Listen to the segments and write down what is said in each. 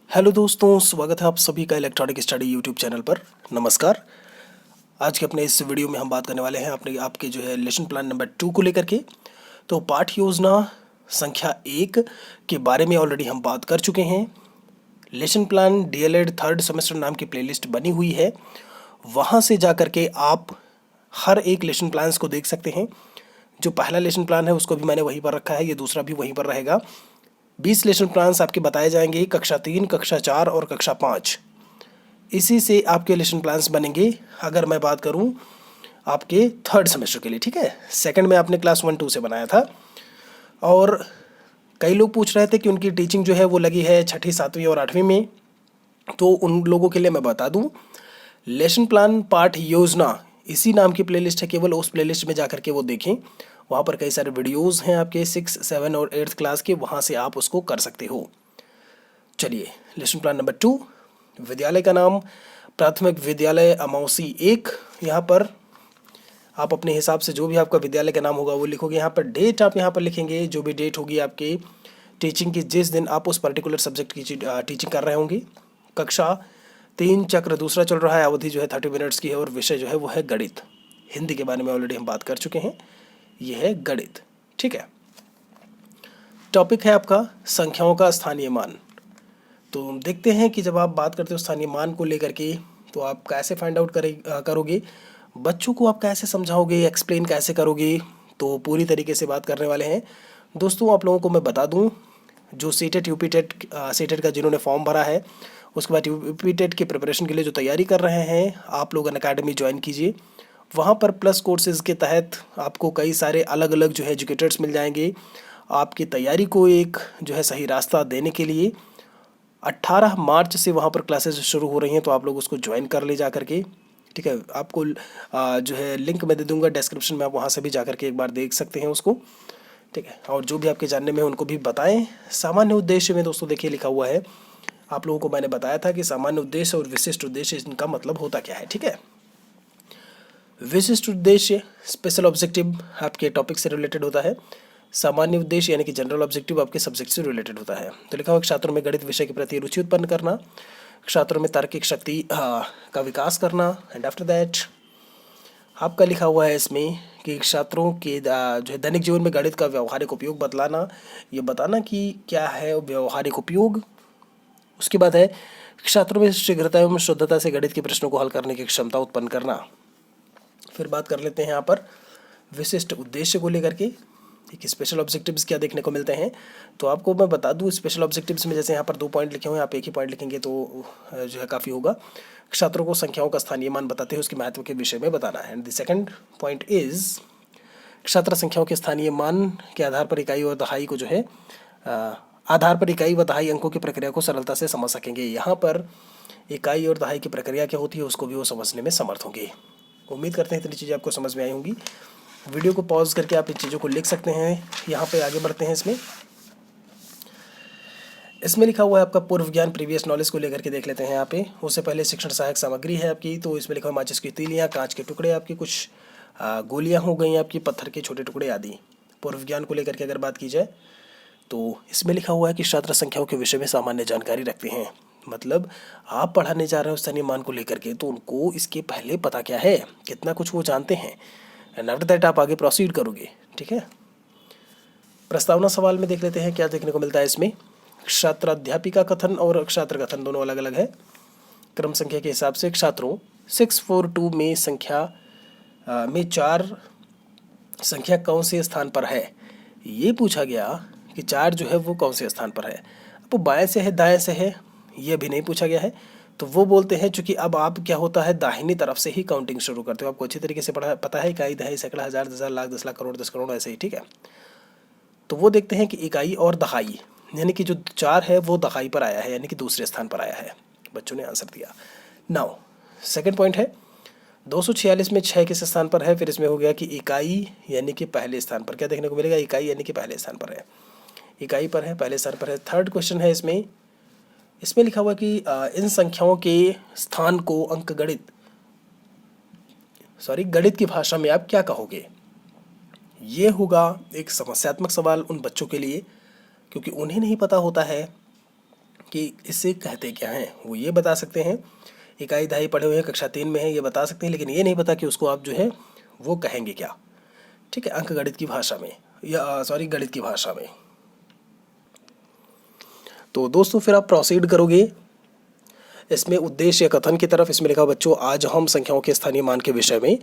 Hello दोस्तों, स्वागत है आप सभी का इलेक्ट्रॉनिक स्टडी यूट्यूब चैनल पर। नमस्कार। आज के अपने इस वीडियो में हम बात करने वाले हैं अपने आपके जो है लेसन प्लान नंबर 2 को लेकर के। तो पाठ योजना संख्या 1 के बारे में ऑलरेडी हम बात कर चुके हैं। Lesson plan DElEd third semester नाम की प्लेलिस्ट बनी हुई है, वहाँ से जा कर के आप हर एक लेसन प्लान्स को देख सकते हैं। जो पहला लेसन प्लान है उसको भी मैंने वहीं पर रखा है, ये दूसरा भी वहीं पर रहेगा। 20 लेसन प्लान्स आपके बताए जाएंगे, कक्षा 3, कक्षा 4 और कक्षा 5। इसी से आपके लेसन प्लान्स बनेंगे। अगर मैं बात करूं आपके थर्ड सेमेस्टर के लिए, ठीक है। सेकंड में आपने क्लास 1-2 से बनाया था। और कई लोग पूछ रहे थे कि उनकी टीचिंग जो है वो लगी है 6ठी 7वीं और 8वीं में। तो उन लोगों के लिए मैं बता दूं, लेसन प्लान पाठ योजना इसी नाम की प्लेलिस्ट है, केवल उस प्लेलिस्ट में जाकर के वो देखें। वहाँ पर कई सारे वीडियोस हैं आपके 6, 7 और 8th क्लास के, वहाँ से आप उसको कर सकते हो। चलिए, लेसन प्लान नंबर 2, विद्यालय का नाम प्राथमिक विद्यालय अमौसी 1। यहाँ पर आप अपने हिसाब से जो भी आपका विद्यालय का नाम होगा वो लिखोगे। यहाँ पर डेट आप यहाँ पर लिखेंगे, जो भी डेट होगी आपके टीचिंग की, जिस दिन आप उस पर्टिकुलर सब्जेक्ट की टीचिंग कर रहे होंगे। कक्षा 3 चक्र दूसरा चल रहा है, अवधि जो है 30 मिनट्स की है और विषय जो है वो है गणित। हिंदी के बारे में ऑलरेडी हम बात कर चुके हैं, ये है गणित, ठीक है। टॉपिक है आपका संख्याओं का स्थानीय मान। तो देखते हैं कि जब आप बात करते हो स्थानीय मान को लेकर के, तो आप कैसे फाइंड आउट करोगे, बच्चों को आप कैसे समझाओगे, एक्सप्लेन कैसे करोगे। तो पूरी तरीके से बात करने वाले हैं दोस्तों। आप लोगों को मैं बता दूं, जो सीटेट यूपीटेट सीटेट का जिन्होंने फॉर्म भरा है, उसके बाद यूपीटेट की प्रिपरेशन के लिए जो तैयारी कर रहे हैं, आप लोग अनअकैडमी ज्वाइन कीजिए। वहाँ पर प्लस कोर्सेज़ के तहत आपको कई सारे अलग अलग जो है एजुकेटर्स मिल जाएंगे, आपकी तैयारी को एक जो है सही रास्ता देने के लिए। 18 मार्च से वहाँ पर क्लासेस शुरू हो रही हैं, तो आप लोग उसको ज्वाइन कर ले जा करके, ठीक है। आपको जो है लिंक मैं दे दूँगा डिस्क्रिप्शन में, आप वहाँ से भी जा करके एक बार देख सकते हैं उसको, ठीक है। और जो भी आपके जानने में उनको भी बताएं। सामान्य उद्देश्य में दोस्तों देखिए लिखा हुआ है, आप लोगों को मैंने बताया था कि सामान्य उद्देश्य और विशिष्ट उद्देश्य इनका मतलब होता क्या है, ठीक है। विशिष्ट उद्देश्य स्पेशल ऑब्जेक्टिव आपके टॉपिक से रिलेटेड होता है। सामान्य उद्देश्य यानी कि जनरल ऑब्जेक्टिव आपके सब्जेक्ट से रिलेटेड होता है। तो लिखा हुआ छात्रों में गणित विषय के प्रति रुचि उत्पन्न करना, छात्रों में तार्किक शक्ति का विकास करना, एंड आफ्टर दैट आपका लिखा हुआ है इसमें कि छात्रों के जो है दैनिक जीवन में गणित का व्यवहारिक उपयोग बतलाना, ये बताना कि क्या है व्यवहारिक उपयोग। उसके बाद है छात्रों में शीघ्रता एवं शुद्धता से गणित के प्रश्नों को हल करने की क्षमता उत्पन्न करना। फिर बात कर लेते हैं यहाँ पर विशिष्ट उद्देश्य को लेकर के कि स्पेशल ऑब्जेक्टिव्स क्या देखने को मिलते हैं। तो आपको मैं बता दूं, स्पेशल ऑब्जेक्टिव्स में जैसे यहाँ पर 2 पॉइंट लिखे हुए हैं, आप एक ही पॉइंट लिखेंगे तो जो है काफ़ी होगा। छात्रों को संख्याओं का स्थानीय मान बताते हैं उसके महत्व के विषय में बताना है। And the second point is छात्र संख्याओं के स्थानीय मान के आधार पर इकाई और दहाई को जो है आधार पर इकाई व दहाई अंकों की प्रक्रिया को सरलता से समझ सकेंगे। यहाँ पर इकाई और दहाई की प्रक्रिया क्या होती है उसको भी वो समझने में समर्थ होंगे। उम्मीद करते हैं इतनी चीज़ें आपको समझ में आई होंगी। वीडियो को पॉज करके आप इन चीज़ों को लिख सकते हैं। यहाँ पे आगे बढ़ते हैं। इसमें लिखा हुआ है आपका पूर्व ज्ञान प्रीवियस नॉलेज को लेकर के देख लेते हैं यहाँ पे। उससे पहले शिक्षण सहायक सामग्री है आपकी, तो इसमें लिखा हुआ माचिस की तीलियाँ, कांच के टुकड़े आपकी, कुछ गोलियाँ हो गई आपकी, पत्थर के छोटे टुकड़े आदि। पूर्व ज्ञान को लेकर के अगर बात की जाए तो इसमें लिखा हुआ है कि छात्र संख्याओं के विषय में सामान्य जानकारी रखते हैं। मतलब आप पढ़ाने जा रहे हो स्थानीय मान को लेकर के, तो उनको इसके पहले पता क्या है, कितना कुछ वो जानते हैं। एंड आफ्टर दैट आप आगे प्रोसीड करोगे, ठीक है। प्रस्तावना सवाल में देख लेते हैं क्या देखने को मिलता है इसमें। छात्राध्यापिका कथन और छात्र कथन दोनों अलग अलग है। क्रम संख्या के हिसाब से छात्रों 642 में संख्या में 4 संख्या कौन से स्थान पर है, ये पूछा गया कि 4 जो है वो कौन से स्थान पर है। अब वो बाएं से है दाएं से है, ये भी नहीं पूछा गया है। तो वो बोलते हैं चूंकि अब आप क्या होता है दाहिनी तरफ से ही काउंटिंग शुरू करते हो। आपको अच्छी तरीके से पता है इकाई, दहाई, सैकड़ा, हजार, 10,000, लाख, 10 लाख, करोड़, 10 करोड़, ऐसे ही, ठीक है। तो वो देखते हैं कि इकाई और दहाई यानी कि जो 4 है वो दहाई पर आया है, यानी कि दूसरे स्थान पर आया है। बच्चों ने आंसर दिया। नाउ सेकंड पॉइंट है 246 में 6 किस स्थान पर है। फिर इसमें हो गया कि इकाई यानी कि पहले स्थान पर। क्या देखने को मिलेगा, इकाई यानी कि पहले स्थान पर है, इकाई पर है, पहले स्थान पर है। थर्ड क्वेश्चन है इसमें लिखा हुआ कि इन संख्याओं के स्थान को गणित की भाषा में आप क्या कहोगे। ये होगा एक समस्यात्मक सवाल उन बच्चों के लिए, क्योंकि उन्हें नहीं पता होता है कि इसे कहते क्या हैं, वो ये बता सकते हैं। इकाई दहाई पढ़े हुए हैं, कक्षा 3 में है, ये बता सकते हैं, लेकिन ये नहीं पता कि उसको आप जो है वो कहेंगे क्या। ठीक है, अंक गणित की भाषा में या सॉरी गणित की भाषा में। तो दोस्तों फिर आप प्रोसीड करोगे इसमें उद्देश्य या कथन की तरफ। इसमें लिखा बच्चों आज हम संख्याओं के स्थानीय मान के विषय में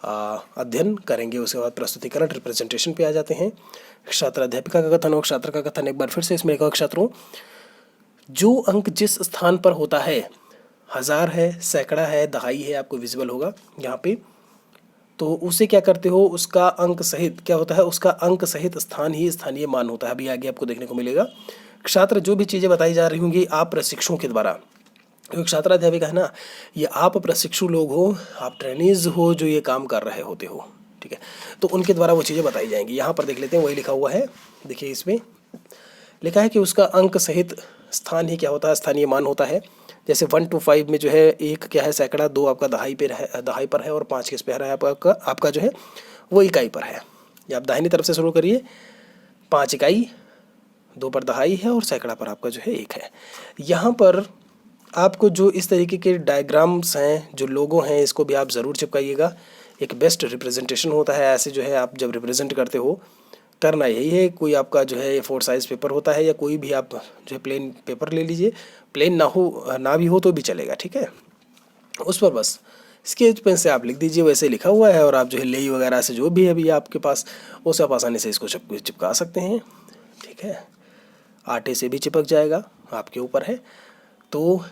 अध्ययन करेंगे। उसके बाद प्रस्तुतिकरण रिप्रेजेंटेशन पे आ जाते हैं। छात्र अध्यापिका का कथन और छात्र का कथन। एक बार फिर से इसमें लिखा छात्रों, जो अंक जिस स्थान पर होता है, 1000 है, सैकड़ा है, दहाई है, आपको विजिबल होगा यहाँ पे, तो उसे क्या करते हो, उसका अंक सहित क्या होता है, उसका अंक सहित स्थान ही स्थानीय मान होता है। अभी आगे आपको देखने को मिलेगा। छात्र जो भी चीज़ें बताई जा रही होंगी आप प्रशिक्षुओं के द्वारा, क्योंकि छात्र अध्यापिका है ना, ये आप प्रशिक्षु लोग हो, आप ट्रेनीज हो जो ये काम कर रहे होते हो। ठीक है, तो उनके द्वारा वो चीज़ें बताई जाएंगी। यहाँ पर देख लेते हैं, वही लिखा हुआ है। देखिए इसमें लिखा है कि उसका अंक सहित स्थान ही क्या होता है, स्थानीय मान होता है। जैसे 1 to 5 में जो है 1 क्या है, सैकड़ा, 2 आपका दहाई पर है और 5 किस पे है, आपका जो है वो इकाई पर है। या आप दाहिनी तरफ से शुरू करिए, 5 इकाई, 2 पर दहाई है और सैकड़ा पर आपका जो है 1 है। यहाँ पर आपको जो इस तरीके के डायग्राम्स हैं, जो लोगो हैं, इसको भी आप ज़रूर चिपकाइएगा। एक बेस्ट रिप्रेजेंटेशन होता है ऐसे जो है, आप जब रिप्रेजेंट करते हो करना यही है। कोई आपका जो है 4 साइज़ पेपर होता है या कोई भी आप जो है प्लेन पेपर ले लीजिए, प्लेन ना भी हो तो भी चलेगा। ठीक है, उस पर बस स्केच पेन से आप लिख दीजिए, वैसे लिखा हुआ है, और आप जो है लेई वगैरह से जो भी है अभी आपके पास, उसे आप आसानी से इसको चिपका सकते हैं। ठीक है, आटे से भी चिपक जाएगा, आपके ऊपर है। तो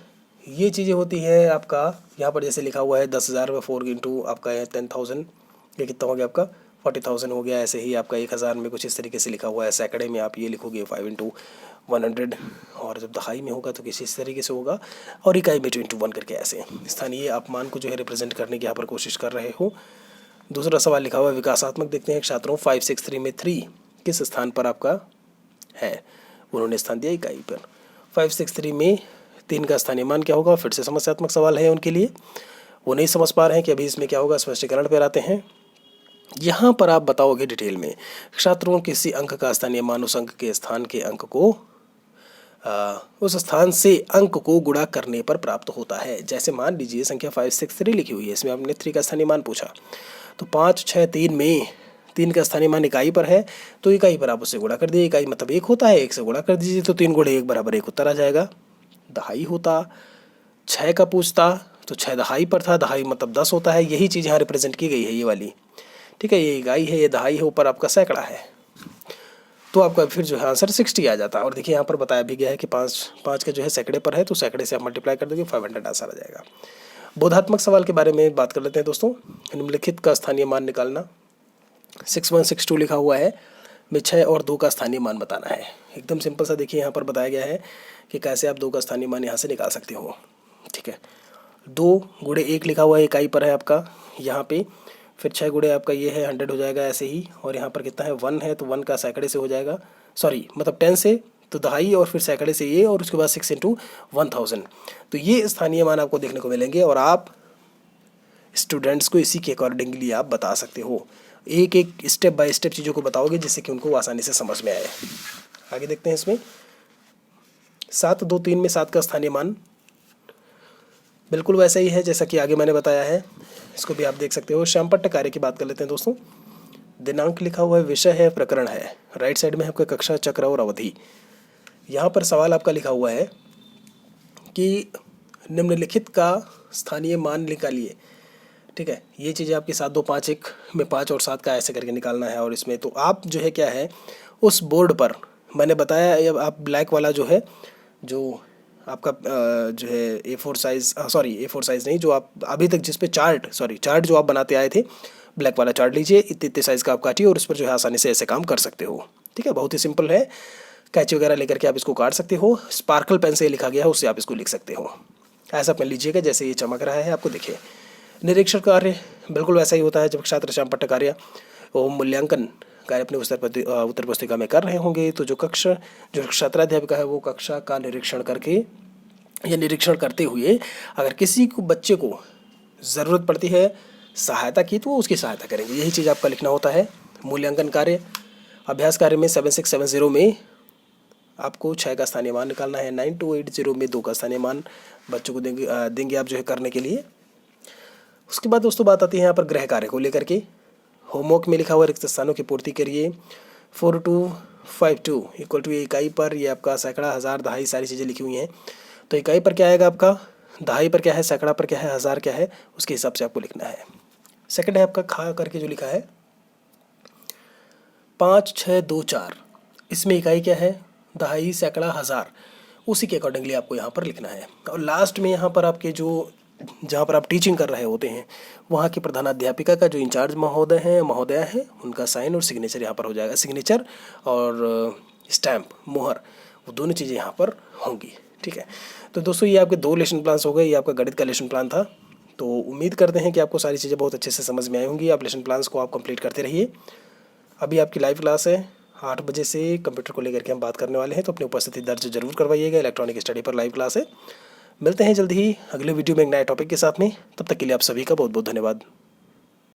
ये चीज़ें होती है आपका। यहाँ पर जैसे लिखा हुआ है 10,000 में 4 इंटू आपका है 10,000, ये कितना हो गया आपका 40,000 हो गया। ऐसे ही आपका 1,000 में कुछ इस तरीके से लिखा हुआ है। सैकड़े में आप ये लिखोगे 5 इंटू 100, और जब दहाई में होगा तो किसी इस तरीके से होगा, और इकाई में 2 इंटू 1 करके ऐसे स्थानीय आप मान को जो है रिप्रेजेंट करने की यहाँ पर कोशिश कर रहे हो। दूसरा सवाल लिखा हुआ है विकासात्मक। देखते हैं छात्रों, 563 में 3 किस स्थान पर आपका है, उन्होंने स्थान दिया इकाई पर। 563 में 3 का स्थानीय मान क्या होगा, फिर से समस्यात्मक सवाल है उनके लिए, वो नहीं समझ पा रहे हैं कि अभी इसमें क्या होगा। स्पष्टीकरण पर आते हैं। यहाँ पर आप बताओगे डिटेल में, छात्रों किसी अंक का स्थानीय मान उस अंक के स्थान के अंक को उस स्थान से अंक को गुणा करने पर प्राप्त होता है। जैसे मान लीजिए संख्या 563 लिखी हुई है, इसमें आपने 3 का स्थानीय मान पूछा, तो 5, 6, 3 में 3 का स्थानीय मान इकाई पर है, तो इकाई पर आप उससे गुणा कर दीजिए। इकाई मतलब 1 होता है, 1 से गुणा कर दीजिए तो 3 गुणे 1 बराबर 1 उत्तर आ जाएगा। दहाई होता, 6 का पूछता तो 6 दहाई पर था, दहाई मतलब 10 होता है। यही चीज़ यहाँ रिप्रेजेंट की गई है, ये वाली। ठीक है, ये इकाई है, ये दहाई है, ऊपर आपका सैकड़ा है, तो आपका फिर जो है आंसर 60 आ जाता है। और देखिए यहाँ पर बताया भी गया है कि 5 का जो है सैकड़े पर है, तो सैकड़े से आप मल्टीप्लाई कर दोगे 500 आंसर आ जाएगा। बोधात्मक सवाल के बारे में बात कर लेते हैं दोस्तों। निम्नलिखित का स्थानीय मान निकालना। 6162 लिखा हुआ है, में 6 और 2 का स्थानीय मान बताना है। एकदम सिंपल सा देखिए यहाँ पर बताया गया है कि कैसे आप 2 का स्थानीय मान यहाँ से निकाल सकते हो। ठीक है, 2 गुणे 1 लिखा हुआ है, इकाई पर है आपका यहाँ पे, फिर 6 गुणे आपका ये है 100 हो जाएगा ऐसे ही, और यहाँ पर कितना है 1 है, तो 1 का सैकड़े से हो जाएगा, सॉरी मतलब 10 से तो दहाई और फिर सैकड़े से ये, और उसके बाद 6 इंटू 1000। तो ये स्थानीय मान आपको देखने को मिलेंगे, और आप स्टूडेंट्स को इसी के अकॉर्डिंगली आप बता सकते हो। एक एक स्टेप बाय स्टेप चीज़ों को बताओगे जिससे कि उनको आसानी से समझ में आए। आगे देखते हैं इसमें 7, 2, 3 में 7 का स्थानीय मान बिल्कुल वैसा ही है जैसा कि आगे मैंने बताया है, इसको भी आप देख सकते हो। श्यामपट्ट कार्य की बात कर लेते हैं दोस्तों। दिनांक लिखा हुआ है, विषय है, प्रकरण है, राइट साइड में है आपका कक्षा, चक्र और अवधि। यहाँ पर सवाल आपका लिखा हुआ है कि निम्नलिखित का स्थानीय मान निकालिए। ठीक है, ये चीज़ें आपकी 7, 2, 5, 1 में 5 और 7 का ऐसे करके निकालना है। और इसमें तो आप जो है क्या है, उस बोर्ड पर मैंने बताया, आप ब्लैक वाला जो है, जो आपका जो है A4 size, sorry A4 size नहीं, जो आप अभी तक जिस पे चार्ट जो आप बनाते आए थे, ब्लैक वाला चार्ट लीजिए, इतने साइज़ का आप काटिए और उस पर जो है आसानी से ऐसे काम कर सकते हो। ठीक है, बहुत ही सिंपल है, कैंची वगैरह लेकर के आप इसको काट सकते हो। स्पार्कल पेन से लिखा गया है, उससे आप इसको लिख सकते हो। ऐसा पेन लीजिएगा जैसे ये चमक रहा है आपको दिखे। निरीक्षण कार्य बिल्कुल वैसा ही होता है। जब छात्र श्यामपट्ट कार्य और मूल्यांकन कार्य अपने उत्तर पुस्तिका में कर रहे होंगे, तो जो छात्राध्यापिका है वो कक्षा का निरीक्षण करके या निरीक्षण करते हुए अगर किसी को बच्चे को ज़रूरत पड़ती है सहायता की, तो वो उसकी सहायता करेंगे। यही चीज़ आपका लिखना होता है। मूल्यांकन कार्य, अभ्यास कार्य में 7670 में आपको 6 का स्थानीय मान निकालना है। 9280 में 2 का स्थानीय मान बच्चों को देंगे आप जो है करने के लिए। उसके बाद दोस्तों बात आती है यहाँ पर गृह कार्य को लेकर के। होमवर्क में लिखा हुआ रिक्त स्थानों की पूर्ति करिए। 4252 इक्वल टू इकाई पर, ये आपका सैकड़ा, हज़ार, दहाई सारी चीज़ें लिखी हुई हैं। तो इकाई पर क्या आएगा आपका, दहाई पर क्या है, सैकड़ा पर क्या है, हज़ार क्या है, उसके हिसाब से आपको लिखना है। सेकंड है आपका खा करके जो लिखा है 5624, इसमें इकाई क्या है, दहाई, सैकड़ा, हज़ार, उसी के अकॉर्डिंगली आपको यहाँ पर लिखना है। और लास्ट में यहाँ पर आपके जो जहाँ पर आप टीचिंग कर रहे होते हैं वहाँ की प्रधानाध्यापिका का जो इंचार्ज महोदया है उनका साइन और सिग्नेचर यहाँ पर हो जाएगा। सिग्नेचर और स्टैम्प, मोहर, वो दोनों चीज़ें यहाँ पर होंगी। ठीक है, तो दोस्तों ये आपके 2 लेसन प्लान्स हो गए। ये आपका गणित का लेसन प्लान था। तो उम्मीद करते हैं कि आपको सारी चीज़ें बहुत अच्छे से समझ में आई होंगी। आप लेसन प्लान्स को आप कंप्लीट करते रहिए। अभी आपकी लाइव क्लास है 8 बजे से, कंप्यूटर को लेकर के हम बात करने वाले हैं, तो अपनी उपस्थिति दर्ज जरूर करवाइएगा। इलेक्ट्रॉनिक स्टडी पर लाइव क्लास है। मिलते हैं जल्द ही अगले वीडियो में एक नए टॉपिक के साथ में। तब तक के लिए आप सभी का बहुत बहुत धन्यवाद।